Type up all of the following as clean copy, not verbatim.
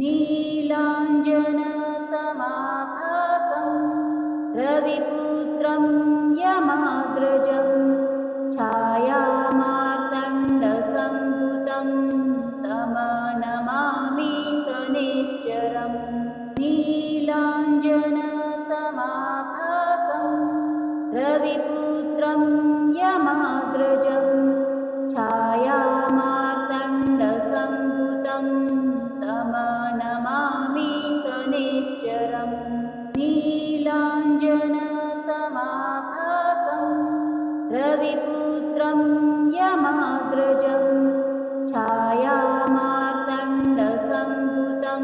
नीलाञ्जनसमाभासं रविपुत्रं यमाग्रजं छायामार्तण्डसम्भुतं तमनमामि शनैश्चरम् नीलाञ्जनसमाभासं रविपुत्रं यमाग्रजं छायामार्तण्डसम्भुतं तमनमामि शनैश्चरम् नीलाञ्जनसमाभासं रविपुत्रं यमाग्रजं छायामार्तण्डसम्भुतं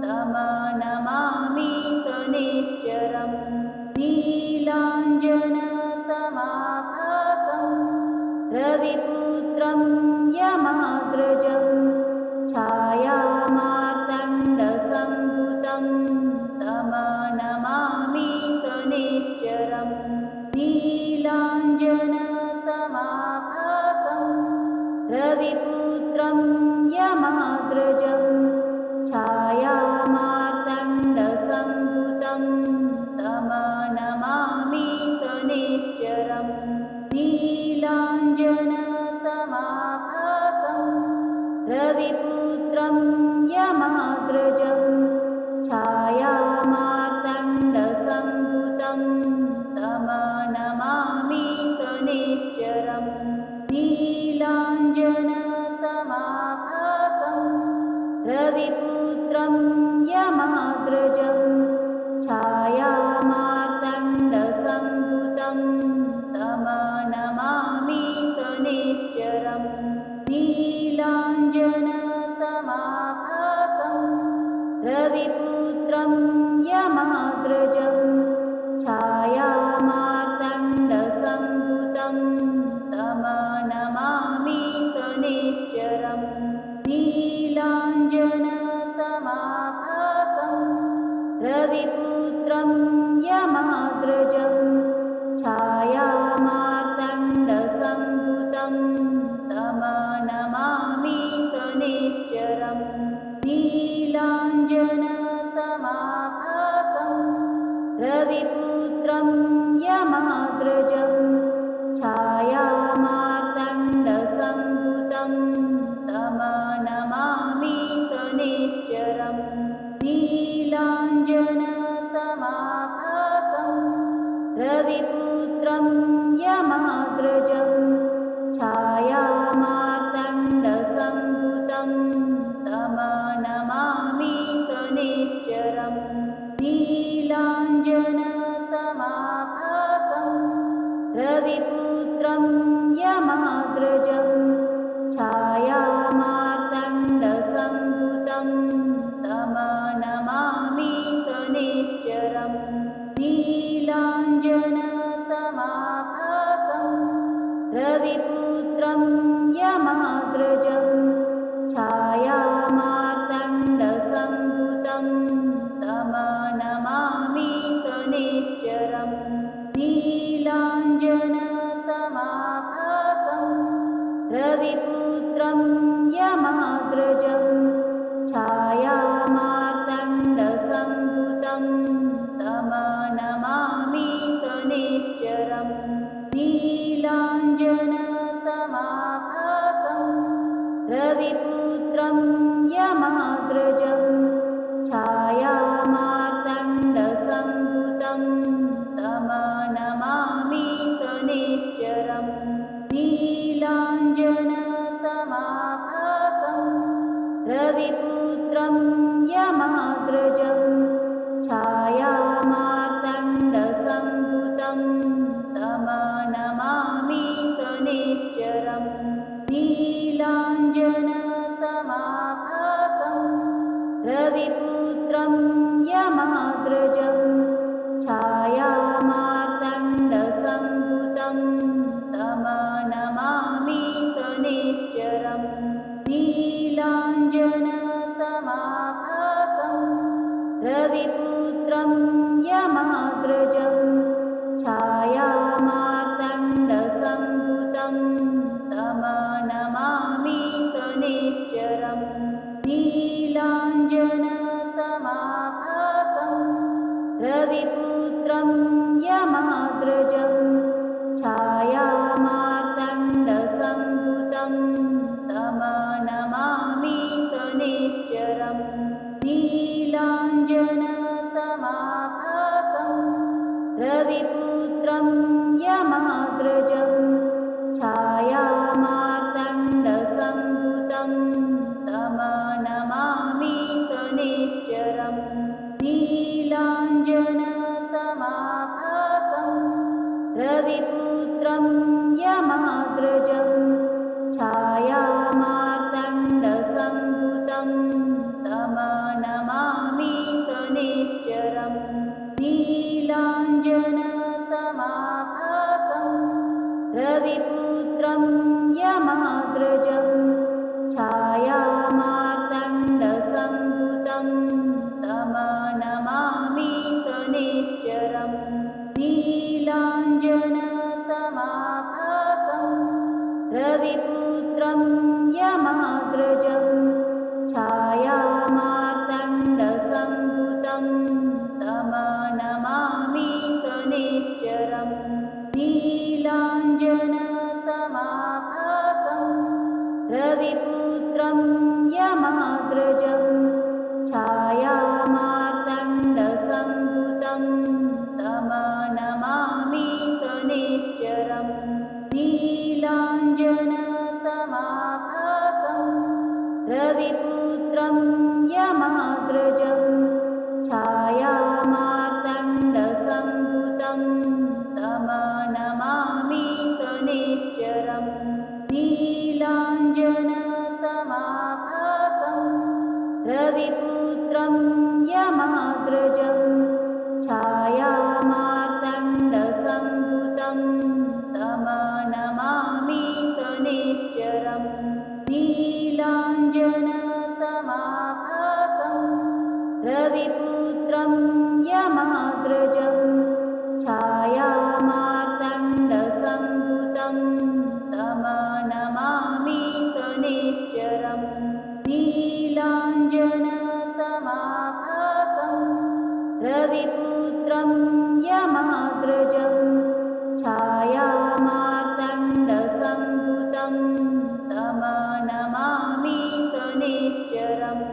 तमनमामि शनैश्चरम् नीलाञ्जनसमाभासं रविपुत्रं यमाग्रजं छायामार्तण्डसम्भुतं तमनमामि शनैश्चरम् नीलाञ्जनसमाभासं रविपुत्रं यमाग्रजं छायामार्तण्डसम्भुतं तमनमामि शनैश्चरम् नीलाञ्जनसमाभासं रविपुत्रं यमाग्रजं छायामार्तण्डसम्भुतं तमनमामि शनैश्चरम् नीलाञ्जनसमाभासं रविपुत्रं यमाग्रजं छायामार्तण्डसम्भुतं तमनमामि शनैश्चरम् नीलाञ्जनसमाभासं रविपुत्रं यमाग्रजं छायामार्तण्डसम्भुतं तमनमामि शनैश्चरम् नीलाञ्जनसमाभासं रविपुत्रं यमाग्रजं छायामार्तण्डसम्भुतं तमनमामि शनैश्चरम् नीलाञ्जनसमाभासं रविपुत्रं यमाग्रजं छायामार्तण्डसम्भुतं तमनमामि शनैश्चरम् नीलाञ्जनसमाभासं रविपुत्रं यमाग्रजं छायामार्तण्डसम्भुतं तमनमामि शनैश्चरम् नीलाञ्जनसमाभासं रविपुत्रं यमाग्रजं छायामार्तण्डसम्भुतं तमनमामि शनैश्चरम् नीलाञ्जनसमाभासं रविपुत्रं यमाग्रजं छायामार्तण्डसम्भुतं तमनमामि शनैश्चरम् नीलाञ्जनसमाभासं रविपुत्रं यमाग्रजं छायामार्तण्डसम्भुतं तमनमामि शनैश्चरम् नीलाञ्जनसमाभासं रविपुत्रं यमाग्रजं छायामार्तण्डसम्भुतं तमनमामि शनैश्चरम् नीलाञ्जनसमाभासं रविपुत्रं यमाग्रजं छायामार्तण्डसम्भुतं तमनमामि शनैश्चरम् नीलाञ्जनसमाभासं रविपुत्रं यमाग्रजं छायामार्तण्डसम्भुतं तमनमामि शनैश्चरम् नीलाञ्जनसमाभासं रविपुत्रं यमाग्रजं छायामार्तण्डसम्भुतं तमनमामि शनैश्चरम् नीलाञ्जनसमाभासं रविपुत्रं यमाग्रजं छायामार्तण्डसम्भुतं तमनमामि शनैश्चरम् नीलाञ्जनसमाभासं रविपुत्रं यमाग्रजं छायामार्तण्डसम्भुतं तमनमामि शनैश्चरम् नीलाञ्जन रविपुत्रं यमाग्रजं छायामार्तण्डसम्भुतं तमनमामि शनैश्चरम् नीलाञ्जनसमाभासं रविपुत्रं यमाग्रजं छायामार्तण्डसम्भुतं तमनमामि शनैश्चरम् नीलाञ्जनसमाभासं रविपुत्रं यमाग्रजं छायामार्तण्डसम्भुतं तमनमामि शनैश्चरम् नीलाञ्जनसमाभासं रविपुत्रं यमाग्रजं छायामार्तण्डसम्भुतं तमनमामि शनैश्चरम् नीलाञ्जनसमाभासं रविपुत्रं यमाग्रजं छायामार्तण्डसम्भुतं तमनमामि शनैश्चरम् नीलाञ्जनसमाभासं रविपुत्रं यमाग्रजं छायामार्तण्डसम्भुतं तमनमामि शनैश्चरम् नीलाञ्जनसमाभासं रविपुत्रं यमाग्रजं छायामार्तण्डसम्भुतं तमनमामि शनैश्चरम् नीलाञ्जनसमाभासं रविपुत्रं यमाग्रजं छायामार्तण्डसम्भुतं तमनमामि शनैश्चरम् नीलाञ्जनसमाभासं रविपुत्रं यमाग्रजं छायामार्तण्डसम्भुतं तमनमामि शनैश्चरम् नीलाञ्जनसमाभासं रविपुत्रं यमाग्रजं छायामार्तण्डसम्भुतं तमनमामि शनैश्चरम्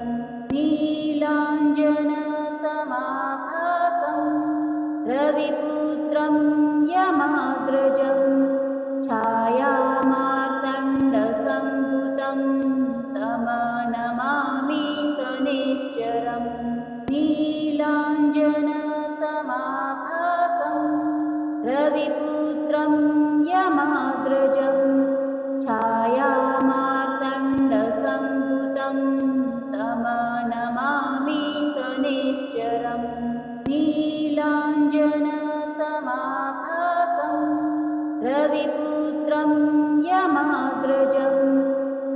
नीलाञ्जनसमाभासं रविपुत्रं यमाग्रजं छायामार्तण्डसम्भुतं तमनमामि शनैश्चरम् नीलाञ्जनसमाभासं रविपुत्रं यमाग्रजं छायामार्तण्डसम्भुतं तमनमामि शनैश्चरम् नीलाञ्जनसमाभासं रविपुत्रं यमाग्रजं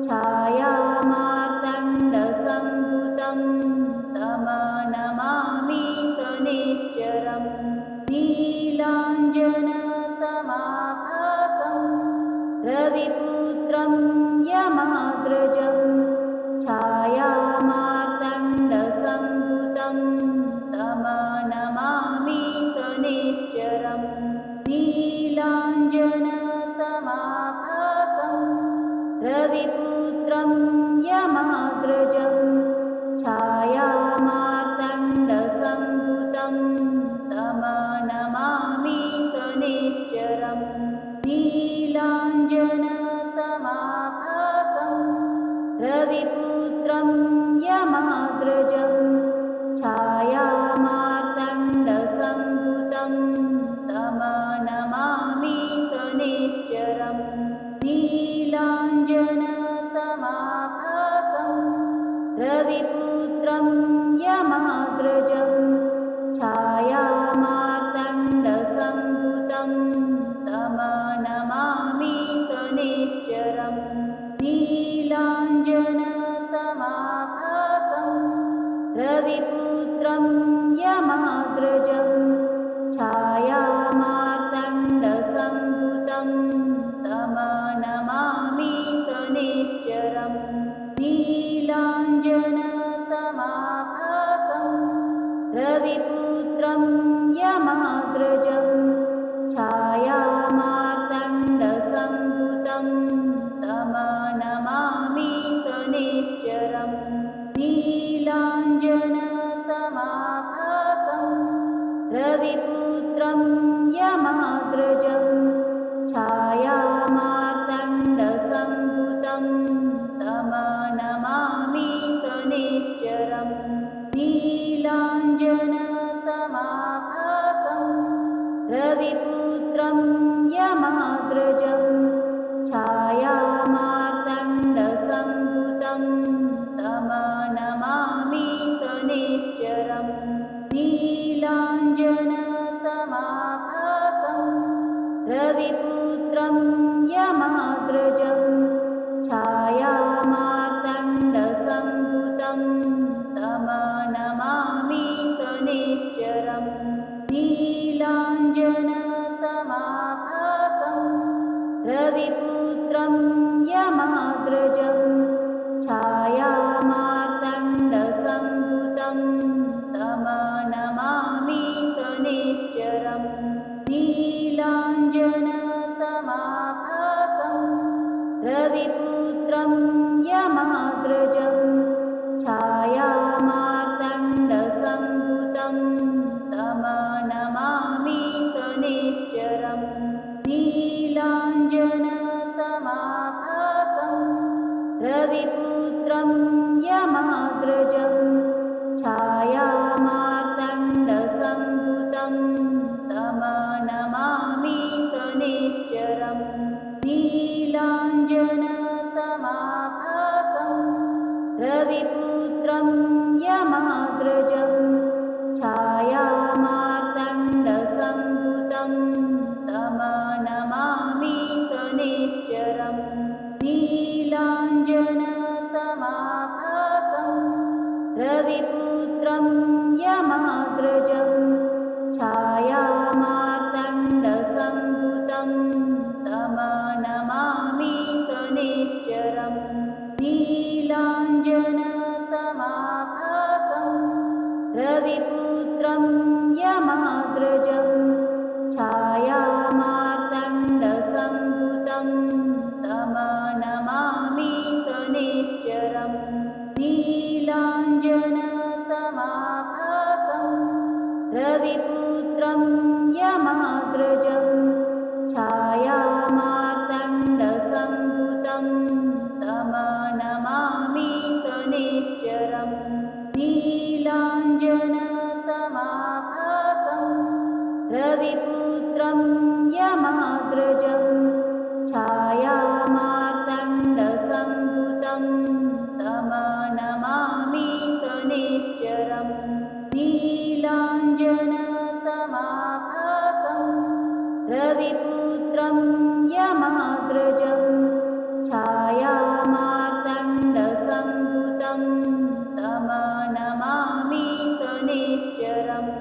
छायामार्तण्डसम्भुतं तमनमामि शनैश्चरम् नीलाञ्जनसमाभासं रविपुत्रं यमाग्रजं छायामार्तण्डसम्भुतं तमनमामि शनैश्चरम् नीलाञ्जनसमाभासं रविपुत्रं यमाग्रजं छायामार्तण्डसम्भुतं तमनमामि शनैश्चरम् नीलाञ्जनसमाभासं रविपुत्रं यमाग्रजं छायामार्तण्डसम्भुतं तमनमामि शनैश्चरम् नीलाञ्जनसमाभासं रविपुत्रं यमाग्रजं छायामार्तण्डसम्भुतं तमनमामि शनैश्चरम् नीलाञ्जनसमाभासं रविपुत्रं यमाग्रजं छायामार्तण्डसम्भुतं तमनमामि शनैश्चरम् नीलाञ्जनसमाभासं रविपुत्रं यमाग्रजं छायामार्तण्डसम्भुतं तमनमामि शनैश्चरम् नीलाञ्जनसमाभासं रविपुत्रं यमाग्रजं छायामार्तण्डसम्भुतं तमनमामि शनैश्चरम् नीलाञ्जनसमाभासं रविपुत्रं यमाग्रजं छायामार्तण्डसम्भुतं तमनमामि शनैश्चरम् नीलाञ्जनसमाभासं रविपुत्रं यमाग्रजं छायामार्तण्डसम्भुतं तमनमामि शनैश्चरम् नीलाञ्जनसमाभासं रविपुत्रं यमाग्रजं छायामार्तण्डसम्भुतं तमनमामि शनैश्चरम् नीलाञ्जनसमाभासं रविपुत्रं यमाग्रजं छायामार्तण्डसम्भुतं तमनमामि शनैश्चरम् नीलाञ्जनसमाभासं रविपुत्रं यमाग्रजं छायामार्तण्डसम्भुतं तमनमामि शनैश्चरम् नीलाञ्जनसमाभासं रविपुत्रं यमाग्रजं छायामार्तण्डसम्भुतं तमनमामि शनैश्चरम् नीलाञ्जनसमाभासं रविपुत्रं यमाग्रजं छायामार्तण्डसम्भुतं तमनमामि शनैश्चरम् नीलाञ्जनसमाभासं रविपुत्रं यमाग्रजं छायामार्तण्डसम्भुतं तमनमामि शनैश्चरम् नीलाञ्जनसमाभासं रविपुत्रं यमाग्रजं छायामार्तण्डसम्भुतं तमनमामि शनैश्चरम् नीलाञ्जनसमाभासं रविपुत्रं यमाग्रजं छायामार्तण्डसम्भुतं तमनमामि शनैश्चरम् नीलाञ्जनसमाभासं रविपुत्रं यमाग्रजं छायामार्तण्डसम्भुतं तमनमामि शनैश्चरम्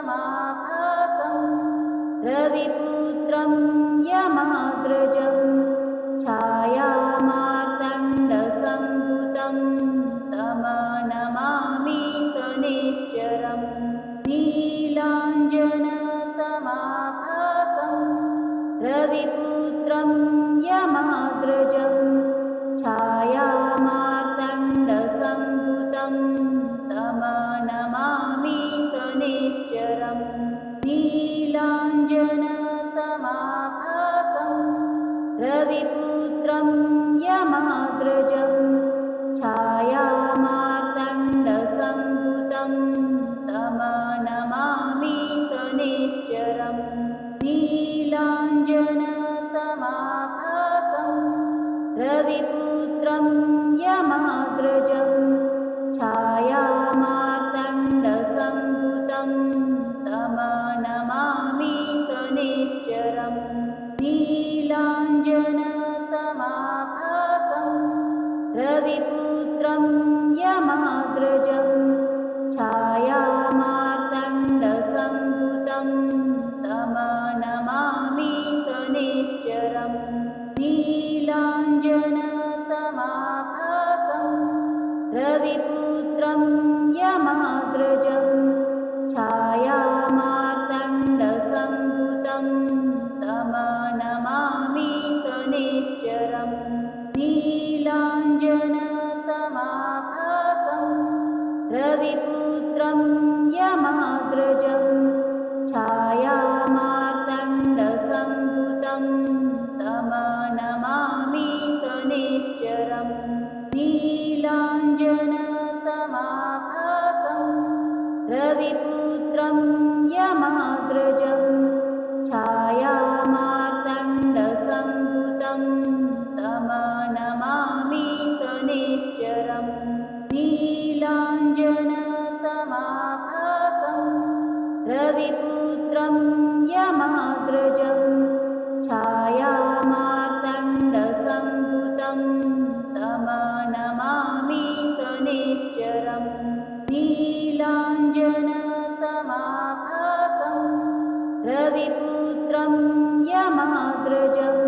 नीलाञ्जनसमाभासं रविपुत्रं यमाग्रजं छायामार्तण्डसम्भुतं तमनमामि शनैश्चरम् नीलाञ्जनसमाभासं रविपुत्रं यमाग्रजं छायामार्तण्डसम्भुतं तमनमामि शनैश्चरम् नीलाञ्जनसमाभासं रविपुत्रं यमाग्रजं छायामार्तण्डसम्भुतं तमनमामि शनैश्चरम् नीलाञ्जनसमाभासं रविपुत्रं यमाग्रजं छायामार्तण्डसम्भुतं तमनमामि शनैश्चरम् नीलाञ्जनसमाभासं रविपुत्रं यमाग्रजं छायामार्तण्डसम्भुतं तमनमामि शनैश्चरम् नीलाञ्जनसमाभासं रविपुत्रं यमाग्रजं छायामार्तण्डसम्भुतं तमनमामि शनैश्चरम् नीलाञ्जनसमाभासं रविपुत्रं यमाग्रजं छायामार्तण्डसम्भुतं तमनमामि शनैश्चरम् नीलाञ्जनसमाभासं रविपुत्रं यमाग्रजं छायामार्तण्डसम्भुतं तमनमामि शनैश्चरम् नीलाञ्जनसमाभासं रविपुत्रं यमाग्रजं छायामार्तण्डसम्भुतं तमनमामि शनैश्चरम् नीलाञ्जनसमाभासं रविपुत्रं यमाग्रजं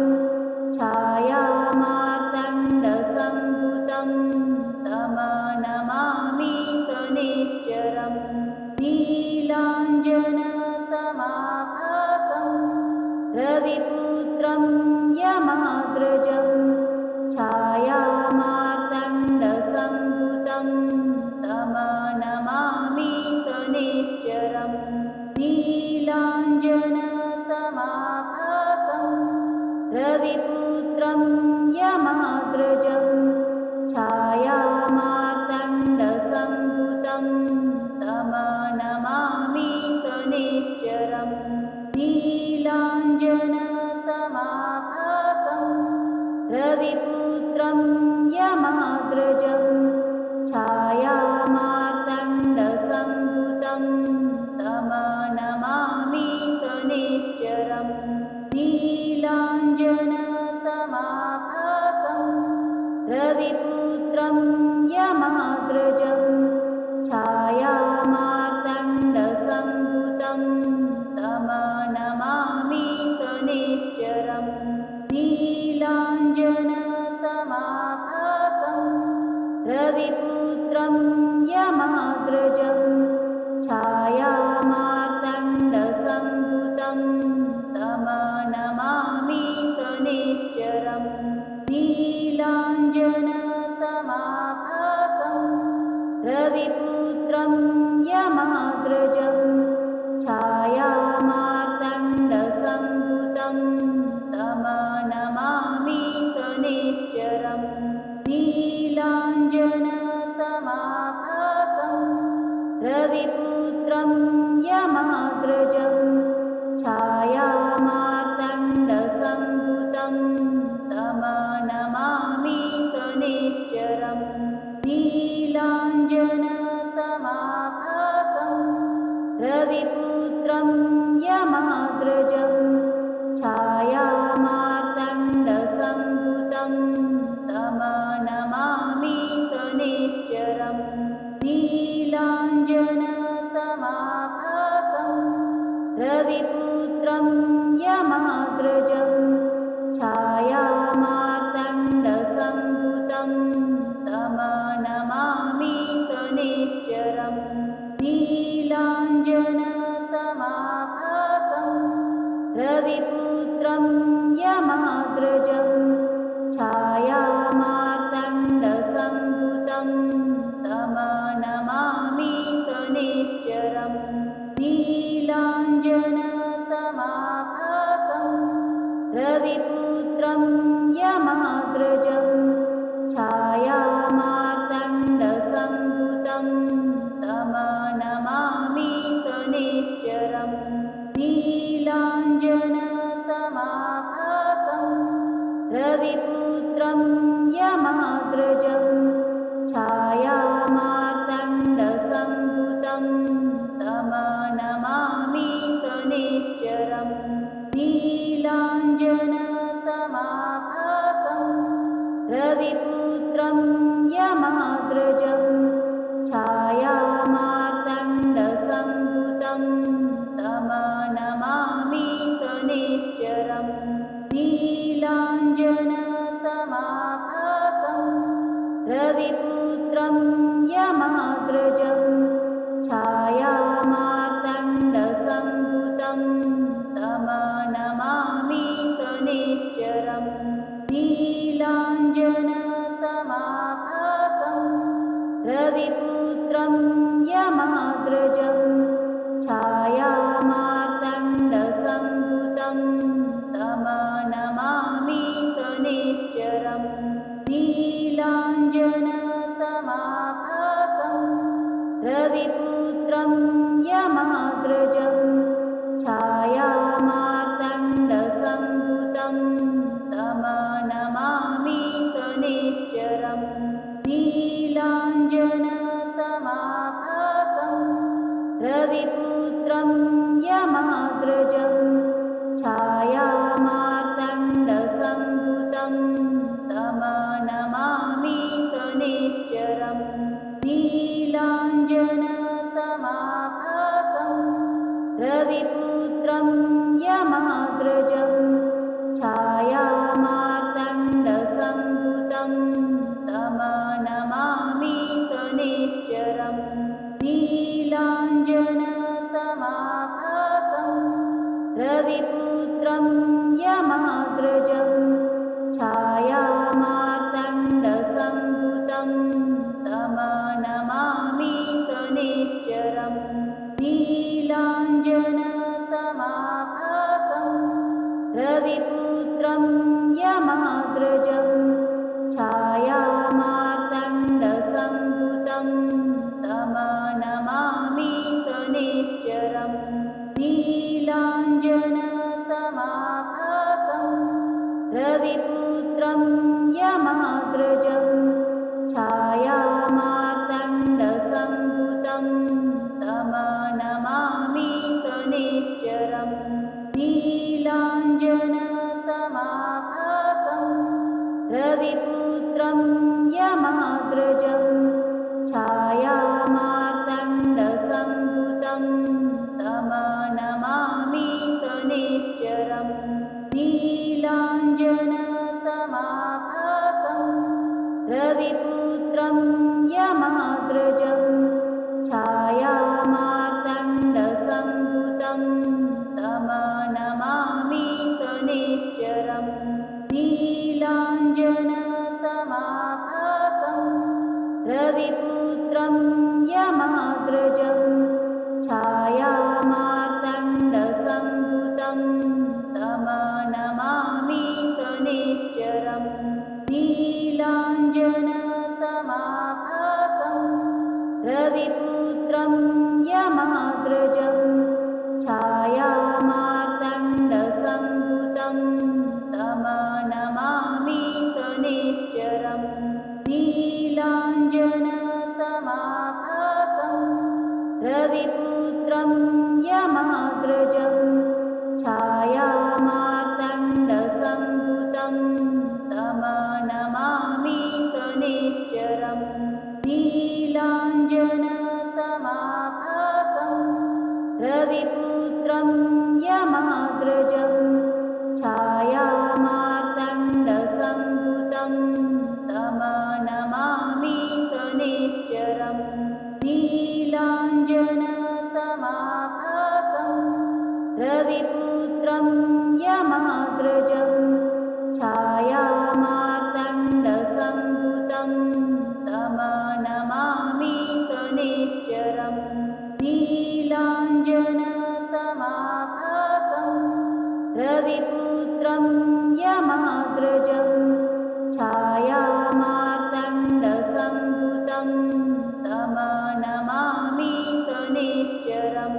छायामार्तण्डसम्भुतं तमनमामि शनैश्चरम् नीलाञ्जनसमाभासं रविपुत्रं यमाग्रजं छायामार्तण्डसम्भुतं तमनमामि शनैश्चरम् नीलाञ्जनसमाभासं रविपुत्रं यमाग्रजं छायामार्तण्डसम्भुतं तमनमामि शनैश्चरम् नीलाञ्जनसमाभासं रविपुत्रं यमाग्रजं छायामार्तण्डसम्भुतं तमनमामि शनैश्चरम् नीलाञ्जनसमाभासं रविपुत्रं यमाग्रजं छायामार्तण्डसम्भुतं तमनमामि शनैश्चरम् नीलाञ्जनसमाभासं रविपुत्रं यमाग्रजं छायामार्तण्डसम्भुतं तमनमामि शनैश्चरम् नीलाञ्जनसमाभासं रविपुत्रं यमाग्रजं छायामार्तण्डसम्भुतं तमनमामि शनैश्चरम् नीलाञ्जनसमाभासं रविपुत्रं यमाग्रजं छायामार्तण्डसम्भुतं तमनमामि शनैश्चरम् नीलाञ्जनसमाभासं रविपुत्रं यमाग्रजं छायामार्तण्डसम्भुतं तमनमामि शनैश्चरम् नीलाञ्जनसमाभासं रविपुत्रं यमाग्रजं छायामार्तण्डसम्भुतं तमनमामि शनैश्चरम् नीलाञ्जनसमाभासं रविपुत्रं यमाग्रजं छायामार्तण्डसम्भुतं तमनमामि शनैश्चरम् नीलाञ्जनसमाभासं रविपुत्रं यमाग्रजं छायामार्तण्डसम्भुतं तमनमामि शनैश्चरम् नीलाञ्जनसमाभासं रविपुत्रं यमाग्रजं छायामार्तण्डसम्भुतं तमनमामि शनैश्चरम् नीलाञ्जनसमाभासं रविपुत्रं यमाग्रजं छायामार्तण्डसम्भुतं तमनमामि शनैश्चरम् नीलाञ्जनसमाभासं रविपुत्रं रविपुत्रं यमाग्रजं छायामार्तण्डसम्भुतं तमनमामि शनैश्चरम् नीलाञ्जनसमाभासं रविपुत्रं यमाग्रजं छायामार्तण्डसम्भुतं तमनमामि शनैश्चरम् नीलाञ्जनसमाभासं रविपुत्रं यमाग्रजं छायामार्तण्डसम्भुतं तमनमामि शनैश्चरम् नीलाञ्जनसमाभासं रविपुत्रं यमाग्रजं छायामार्तण्डसम्भुतं तमनमामि शनैश्चरम् नीलाञ्जनसमाभासं रविपुत्रं यमाग्रजं छायामार्तण्डसम्भुतं तमनमामि शनैश्चरम् नीलाञ्जनसमाभासं रविपुत्रं यमाग्रजं छायामार्तण्डसम्भुतं तमनमामि शनैश्चरम् नीलाञ्जनसमाभासं रविपुत्रं यमाग्रजं छायामार्तण्डसम्भुतं तमनमामि शनैश्चरम् नीलाञ्जनसमाभासं रविपुत्रं यमाग्रजं छायामार्तण्डसम्भुतं तमनमामि शनैश्चरम् नीलाञ्जनसमाभासं रविपुत्रं यमाग्रजं छायामार्तण्डसम्भुतं तमनमामि शनैश्चरम् नीलाञ्जनसमाभासं रविपुत्रं यमाग्रजं छायामार्तण्डसम्भुतं तमनमामि शनैश्चरम् नीलाञ्जनसमाभासं रविपुत्रं यमाग्रजं छायामार्तण्डसम्भुतं तमनमामि शनैश्चरम् नीलाञ्जनसमाभासं रविपुत्रं यमाग्रजं छायामार्तण्डसम्भुतं तमनमामि शनैश्चरम् नीलाञ्जनसमाभासं रविपुत्रं यमाग्रजं छायामार्तण्डसम्भुतं तमनमामि शनैश्चरम् नीलाञ्जनसमाभासं रविपुत्रं यमाग्रजं छायामार्तण्डसम्भुतं तमनमामि शनैश्चरम् नीलाञ्जनसमाभासं रविपुत्रं यमाग्रजं छायामार्तण्डसम्भुतं तमनमामि शनैश्चरम् नीलाञ्जनसमाभासं रविपुत्रं यमाग्रजं छायामार्तण्डसम्भुतं तमनमामि शनैश्चरम्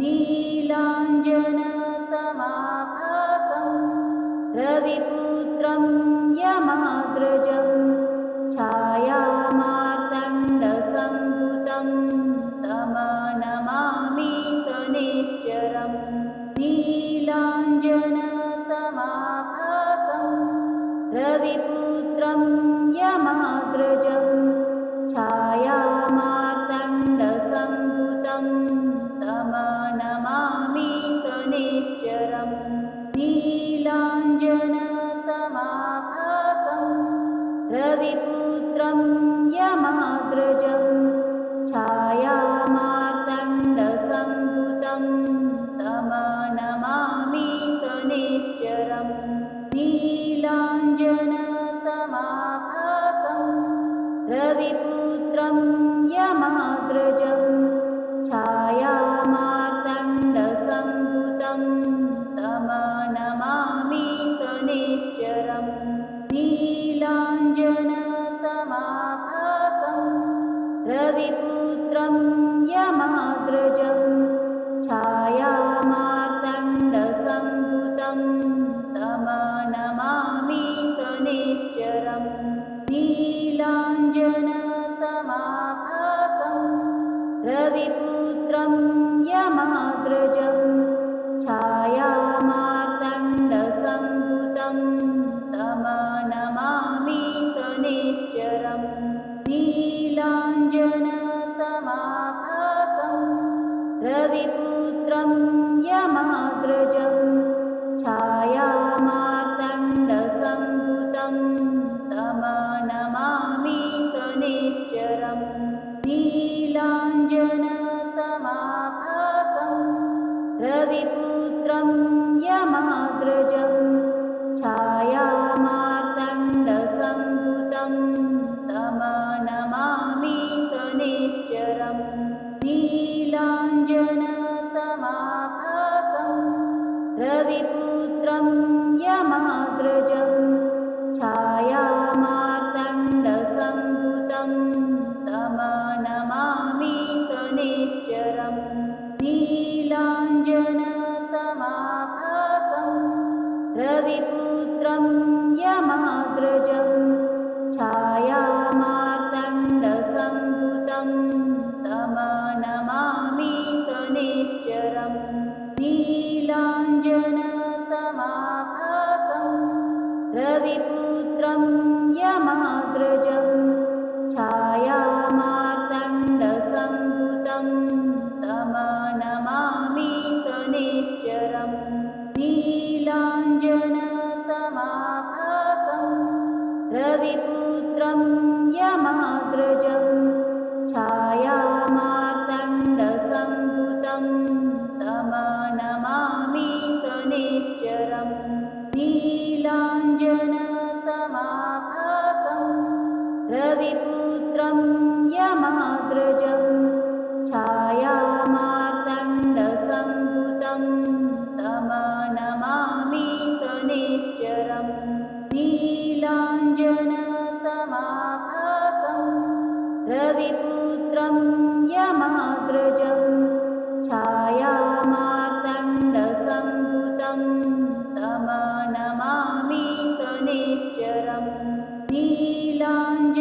नीलाञ्जनसमाभासं रविपुत्रं यमाग्रजं छायामार्तण्डसम्भुतं तमनमामि शनैश्चरम् नीलाञ्जनसमाभासं रविपुत्रं यमाग्रजं छायामार्तण्डसम्भुतं तमनमामि शनैश्चरम् नीलाञ्जनसमाभासं रविपुत्रं यमाग्रजं छायामार्तण्डसम्भुतं तमनमामि शनैश्चरम् नीलाञ्जनसमाभासं रविपुत्रं यमाग्रजं छायामार्तण्डसम्भुतं तमनमामि शनैश्चरम् नीलाञ्जनसमाभासं रविपुत्रं यमाग्रजं छायामार्तण्डसम्भुतं तमनमामि शनैश्चरम् नीलाञ्जनसमाभासं रविपुत्रं यमाग्रजं छायामार्तण्डसम्भुतं तमनमामि शनैश्चरम् नीलाञ्जनसमाभासं रविपुत्रं यमाग्रजं छायामार्तण्डसम्भुतं तमनमामि शनैश्चरम् नीलाञ्जनसमाभासं रविपुत्रं यमाग्रजं छायामार्तण्डसम्भुतं तमनमामि शनैश्चरम् नीलाञ्जनसमाभासं रविपुत्रं यमाग्रजं छायामार्तण्डसम्भुतं तमनमामि शनैश्चरम् नीलाञ्जनसमाभासं रविपुत्रं यमाग्रजं छायामार्तण्डसम्भुतं तमनमामि शनैश्चरम् नीलाञ्जनसमाभासं रविपुत्रं यमाग्रजं छायामार्तण्डसम्भुतं तमनमामि शनैश्चरम् नीलाञ्जनसमाभासं रविपुत्रं यमाग्रजं छायामार्तण्डसम्भुतं तमनमामि शनैश्चरम् नीलाञ्जनसमाभासं रविपुत्रं यमाग्रजं छायामार्तण्डसम्भुतं तमनमामि शनैश्चरम् नीलाञ्जनसमाभासं रविपुत्रं यमाग्रजं छायामार्तण्डसम्भुतं तमनमामि शनैश्चरम् नीलाञ्जनसमाभासं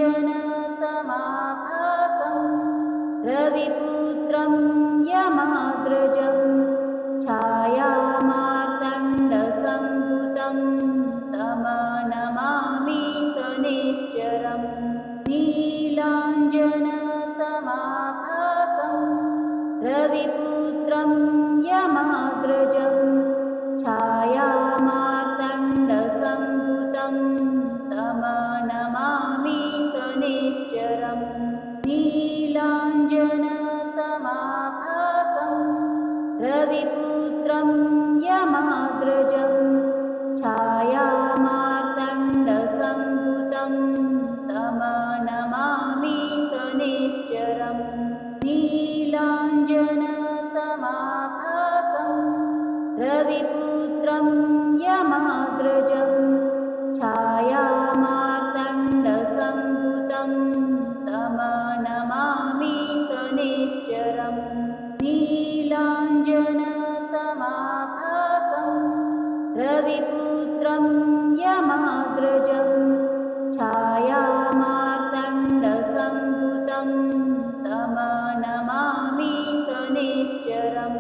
रविपुत्रं यमाग्रजं छायामार्तण्डसम्भुतं तमनमामि शनैश्चरम् नीलाञ्जनसमाभासं रविपुत्रं यमाग्रजं छायामार्तण्डसम्भुतं तमनमामि शनैश्चरम् नीलाञ्जनसमाभासं रविपुत्रं यमाग्रजं छायामार्तण्डसम्भुतं तमनमामि शनैश्चरम् नीलाञ्जनसमाभासं रविपुत्रं यमाग्रजं छायामार्तण्डसम्भुतं तमनमामि शनैश्चरम् नीलाञ्जनसमाभासं रविपुत्रं यमाग्रजं छायामार्तण्डसम्भुतं तमनमामि शनैश्चरम्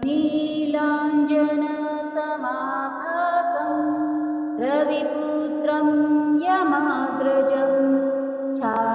नीलाञ्जनसमाभासं रविपुत्रं यमाग्रजं छायामार्तण्डसम्भुतं